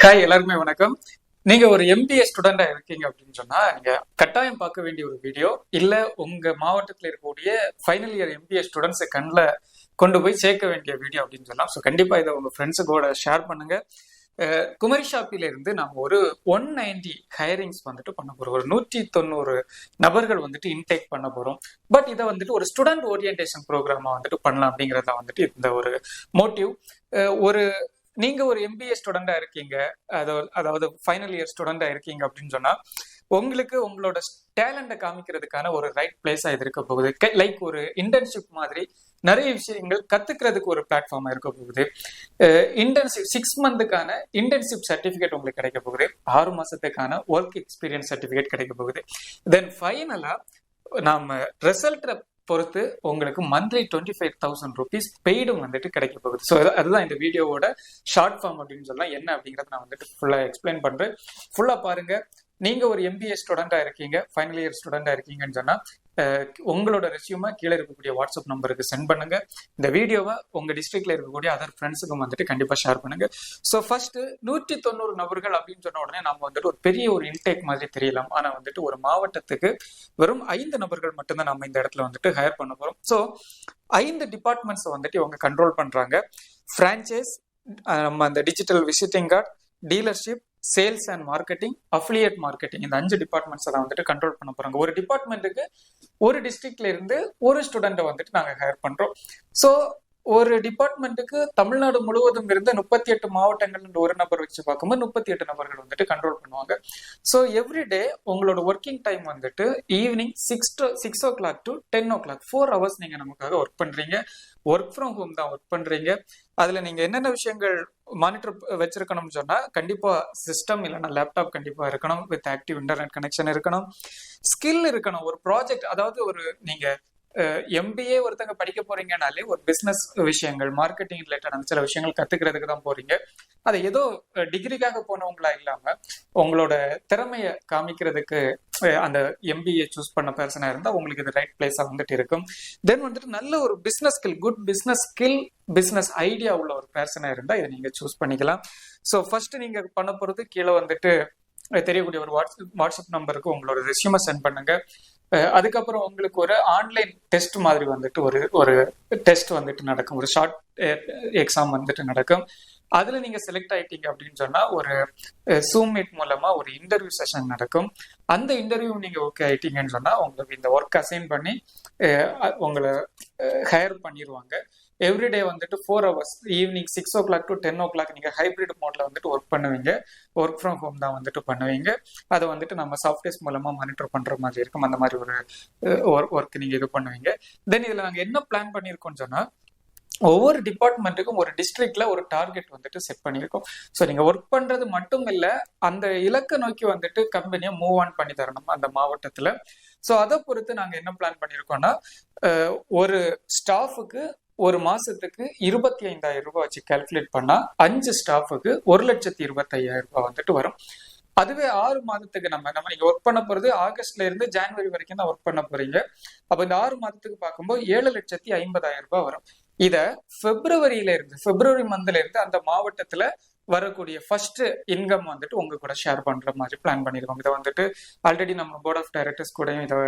Hi, எல்லாருக்குமே வணக்கம். நீங்க ஒரு எம்பிஏ ஸ்டூடெண்டா இருக்கீங்க அப்படின்னு சொன்னா நீங்க கட்டாயம் பார்க்க வேண்டிய ஒரு வீடியோ, இல்ல உங்க மாவட்டத்தில் இருக்கக்கூடிய ஃபைனல் இயர் எம்பிஏ ஸ்டூடெண்ட்ஸை கண்ணில் கொண்டு போய் சேர்க்க வேண்டிய வீடியோ அப்படின்னு சொல்லலாம். ஸோ கண்டிப்பா இதை உங்க ஃப்ரெண்ட்ஸு கூட ஷேர் பண்ணுங்க. குமரி ஷாப்பில இருந்து நம்ம ஒரு 190 ஹையரிங்ஸ் வந்துட்டு பண்ண போறோம். ஒரு 190 நபர்கள் வந்துட்டு இன்டேக் பண்ண போறோம். பட் இதை வந்துட்டு ஒரு ஸ்டூடெண்ட் ஓரியன்டேஷன் ப்ரோக்ராமா வந்துட்டு பண்ணலாம் அப்படிங்கறத வந்துட்டு இந்த ஒரு மோட்டிவ். ஒரு நீங்க ஒரு எம்பிஏ ஸ்டூடெண்டா இருக்கீங்க, அதாவது ஃபைனல் இயர் ஸ்டூடெண்டா இருக்கீங்க அப்படின்னு சொன்னா உங்களுக்கு உங்களோட டேலண்ட காமிக்கிறதுக்கான ஒரு ரைட் பிளேஸா இது இருக்க போகுது. லைக் ஒரு இன்டர்ன்ஷிப் மாதிரி நிறைய விஷயங்கள் கத்துக்கிறதுக்கு ஒரு பிளாட்ஃபார்மா இருக்க போகுது. இன்டர்ன்ஷிப் 6 மந்த்துக்கான இன்டர்ன்ஷிப் சர்டிபிகேட் உங்களுக்கு கிடைக்க போகுது. 6 மாசத்துக்கான ஒர்க் எக்ஸ்பீரியன்ஸ் சர்டிபிகேட் கிடைக்க போகுது. தென் ஃபைனலா நாம ரிசல்ட்டை பொறுத்து உங்களுக்கு மந்த்லி 25,000 ருபீஸ் பெய்டும் வந்துட்டு கிடைக்க போகுது. ஸோ அதுதான் இந்த வீடியோவோட ஷார்ட் ஃபார்ம் அப்படின்னு சொல்லலாம். என்ன அப்படிங்கறத நான் வந்துட்டு ஃபுல்லா எக்ஸ்பிளைன் பண்றேன். ஃபுல்லா பாருங்க. நீங்க ஒரு எம்பிஏ ஸ்டூடெண்டா இருக்கீங்க, ஃபைனல் இயர் ஸ்டூடெண்டா இருக்கீங்கன்னு சொன்னா உங்களோட ரெஸ்யூமை கீழே இருக்கக்கூடிய வாட்ஸ்அப் நம்பருக்கு சென்ட் பண்ணுங்க. இந்த வீடியோவை உங்க டிஸ்ட்ரிக்ட்ல இருக்கக்கூடிய அதர் ஃப்ரெண்ட்ஸுக்கும் வந்துட்டு கண்டிப்பா ஷேர் பண்ணுங்க. ஸோ ஃபர்ஸ்ட் 190 நபர்கள் அப்படின்னு சொன்ன உடனே நம்ம வந்துட்டு ஒரு பெரிய ஒரு இன்டேக் மாதிரி தெரியலாம். ஆனா வந்துட்டு ஒரு மாவட்டத்துக்கு வெறும் 5 நபர்கள் மட்டும்தான் நம்ம இந்த இடத்துல வந்துட்டு ஹையர் பண்ண போறோம். ஸோ 5 டிபார்ட்மெண்ட்ஸ் வந்துட்டு இவங்க கண்ட்ரோல் பண்றாங்க. பிரான்ச்சைஸ், நம்ம அந்த digital visiting card, dealership, sales and marketing, affiliate marketing, இந்த 5 டிபார்ட்மெண்ட்ஸ் தான் வந்துட்டு கண்ட்ரோல் பண்ண போறாங்க. ஒரு டிபார்ட்மெண்ட்டுக்கு ஒரு டிஸ்ட்ரிக்ட்ல இருந்து ஒரு ஸ்டூடெண்ட்டை வந்துட்டு நாங்க ஹையர் பண்றோம். ஸோ ஒரு டிபார்ட்மெண்ட்டுக்கு தமிழ்நாடு முழுவதும் இருந்து 38 மாவட்டங்கள் ஒரு நபர் வச்சு பார்க்கும்போது 38 நபர்கள் வந்துட்டு கண்ட்ரோல் பண்ணுவாங்க. ஸோ எவ்ரிடே உங்களோட ஒர்க்கிங் டைம் வந்துட்டு evening 6 o'clock to 10 o'clock 4 hours நீங்க நமக்காக ஒர்க் பண்றீங்க. ஒர்க் ஃப்ரம் ஹோம் தான் ஒர்க் பண்றீங்க. அதுல நீங்க என்னென்ன விஷயங்கள் மானிட்டர் வச்சிருக்கணும்னு சொன்னா கண்டிப்பா சிஸ்டம் இல்லைன்னா லேப்டாப் கண்டிப்பா இருக்கணும். வித் ஆக்டிவ் இன்டர்நெட் கனெக்ஷன் இருக்கணும். ஸ்கில் இருக்கணும். ஒரு ப்ராஜெக்ட், அதாவது ஒரு நீங்க எம்பிஏ ஒருத்தங்க படிக்க போறீங்கனாலே ஒரு பிசினஸ் விஷயங்கள், மார்க்கெட்டிங் ரிலேட்டடான சில விஷயங்கள் கத்துக்கிறதுக்கு தான் போறீங்க. அதை ஏதோ டிகிரிக்காக போனவங்களா இல்லாம உங்களோட திறமைய காமிக்கிறதுக்கு அந்த எம்பிஏ சூஸ் பண்ண பர்சனா இருந்தா உங்களுக்கு இது ரைட் பிளேஸா வந்துட்டு இருக்கும். தென் வந்துட்டு நல்ல ஒரு business skill, good business skill, business idea உள்ள ஒரு பர்சனா இருந்தா இதை நீங்க சூஸ் பண்ணிக்கலாம். ஸோ ஃபர்ஸ்ட் நீங்க பண்ண போறது கீழே வந்துட்டு தெரியக்கூடிய ஒரு வாட்ஸ்அப் நம்பருக்கு உங்களோட ரெஸ்யூமை சென்ட் பண்ணுங்க. அதுக்கப்புறம் உங்களுக்கு ஒரு ஆன்லைன் டெஸ்ட் மாதிரி வந்துட்டு ஒரு டெஸ்ட் வந்துட்டு நடக்கும். ஒரு ஷார்ட் எக்ஸாம் வந்துட்டு நடக்கும். அதுல நீங்க செலக்ட் ஆயிட்டீங்க அப்படின்னு சொன்னா ஒரு ஜூம் மீட் மூலமா ஒரு இன்டர்வியூ செஷன் நடக்கும். அந்த இன்டர்வியூ நீங்க ஓகே ஆயிட்டீங்கன்னு சொன்னா உங்களுக்கு இந்த ஒர்க் அசைன் பண்ணி உங்களை ஹையர் பண்ணிடுவாங்க. எவ்ரிடே வந்துட்டு 4 hours evening 6 o'clock to 10 o'clock நீங்க ஹைபிரிட் மோட்ல வந்துட்டு ஒர்க் பண்ணுவீங்க. ஒர்க் ஃப்ரம் ஹோம் தான் வந்துட்டு பண்ணுவீங்க. அதை வந்துட்டு நம்ம சாஃப்ட்வேர்ஸ் மூலமா மானிட்டர் பண்ற மாதிரி இருக்கும். அந்த மாதிரி ஒரு ஒர்க் நீங்க இது பண்ணுவீங்க. தென் இதுல நாங்க என்ன பிளான் பண்ணிருக்கோம்னு சொன்னா ஒவ்வொரு டிபார்ட்மெண்ட்டுக்கும் ஒரு டிஸ்ட்ரிக்ட்ல ஒரு டார்கெட் வந்துட்டு செட் பண்ணியிருக்கோம். ஸோ நீங்க ஒர்க் பண்றது மட்டும் இல்ல, அந்த இலக்கை நோக்கி வந்துட்டு கம்பெனியை மூவ் ஆன் பண்ணி தரணும் அந்த மாவட்டத்துல. ஸோ அதை பொறுத்து நாங்க என்ன பிளான் பண்ணியிருக்கோம்னா ஒரு ஸ்டாஃபுக்கு ஒரு மாசத்துக்கு 25,000 ரூபாய் வச்சு கால்குலேட் பண்ணா 5 ஸ்டாஃபுக்கு 1,25,000 ரூபாய் வந்துட்டு வரும். அதுவே 6 மாதத்துக்கு நம்ம நீங்க ஒர்க் பண்ண போறது ஆகஸ்ட்ல இருந்து ஜனவரி வரைக்கும் தான் ஒர்க் பண்ண போறீங்க. அப்ப இந்த 6 மாதத்துக்கு பார்க்கும்போது 7,50,000 ரூபாய் வரும். இத பிப்ரவரி மந்த்ல இருந்து அந்த மாவட்டத்துல வரக்கூடிய ஃபர்ஸ்ட் இன்கம் வந்துட்டு உங்க கூட ஷேர் பண்ற மாதிரி பிளான் பண்ணிருக்கோம். இதை வந்துட்டு ஆல்ரெடி நம்ம போர்ட் ஆஃப் டைரக்டர்ஸ் கூடயும் இதை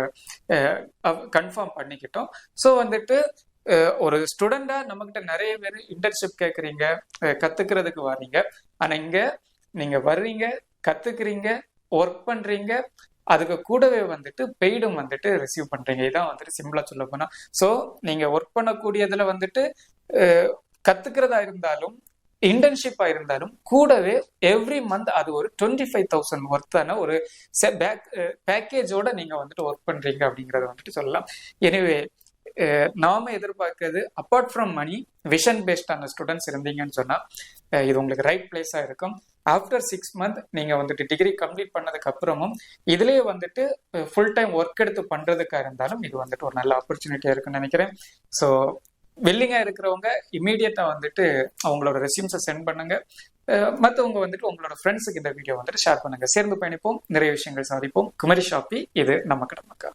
கன்ஃபார்ம் பண்ணிக்கிட்டோம். ஸோ வந்துட்டு ஒரு ஸ்டூடெண்டா நம்ம கிட்ட நிறைய பேர் இன்டர்ன்ஷிப் கேட்குறீங்க, கத்துக்கிறதுக்கு வர்றீங்க. ஆனா இங்க நீங்க வர்றீங்க, கத்துக்கிறீங்க, ஒர்க் பண்றீங்க, அதுக்கு கூடவே வந்துட்டு பெய்டும் வந்துட்டு ரிசீவ் பண்றீங்க. இதான் வந்துட்டு சிம்பிளா சொல்ல போனா. ஸோ நீங்க ஒர்க் பண்ணக்கூடியதுல வந்துட்டு கத்துக்கிறதா இருந்தாலும் இன்டர்ன்ஷிப்பா இருந்தாலும் கூடவே எவ்ரி மந்த் அது ஒரு 25,000 ஒர்த்தான ஒரு பேக்கேஜோட நீங்க வந்துட்டு ஒர்க் பண்றீங்க அப்படிங்கறத வந்துட்டு சொல்லலாம். எனவே நாம எதிர்பார்க்கிறது அப்பார்ட் ஃப்ரம் மணி, விஷன் பேஸ்டான ஸ்டூடெண்ட்ஸ் இருந்தீங்கன்னு சொன்னா இது உங்களுக்கு ரைட் பிளேஸா இருக்கும். ஆஃப்டர் 6 months நீங்க வந்துட்டு டிகிரி கம்ப்ளீட் பண்ணதுக்கு அப்புறமும் இதுலயே வந்துட்டு ஃபுல் டைம் ஒர்க் எடுத்து பண்றதுக்கா இருந்தாலும் இது வந்துட்டு ஒரு நல்ல ஆப்பர்ச்சுனிட்டியா இருக்குன்னு நினைக்கிறேன். ஸோ வில்லிங்கா இருக்கிறவங்க இமீடியட்டா வந்துட்டு அவங்களோட ரெஸ்யூம்ஸை சென்ட் பண்ணுங்க. மற்றவங்க வந்துட்டு உங்களோட ஃப்ரெண்ட்ஸுக்கு இந்த வீடியோ வந்துட்டு ஷேர் பண்ணுங்க. சேர்ந்து பயணிப்போம், நிறைய விஷயங்கள் சாதிப்போம். குமரி ஷாப்பி, இது நம்ம கடமைக்கா.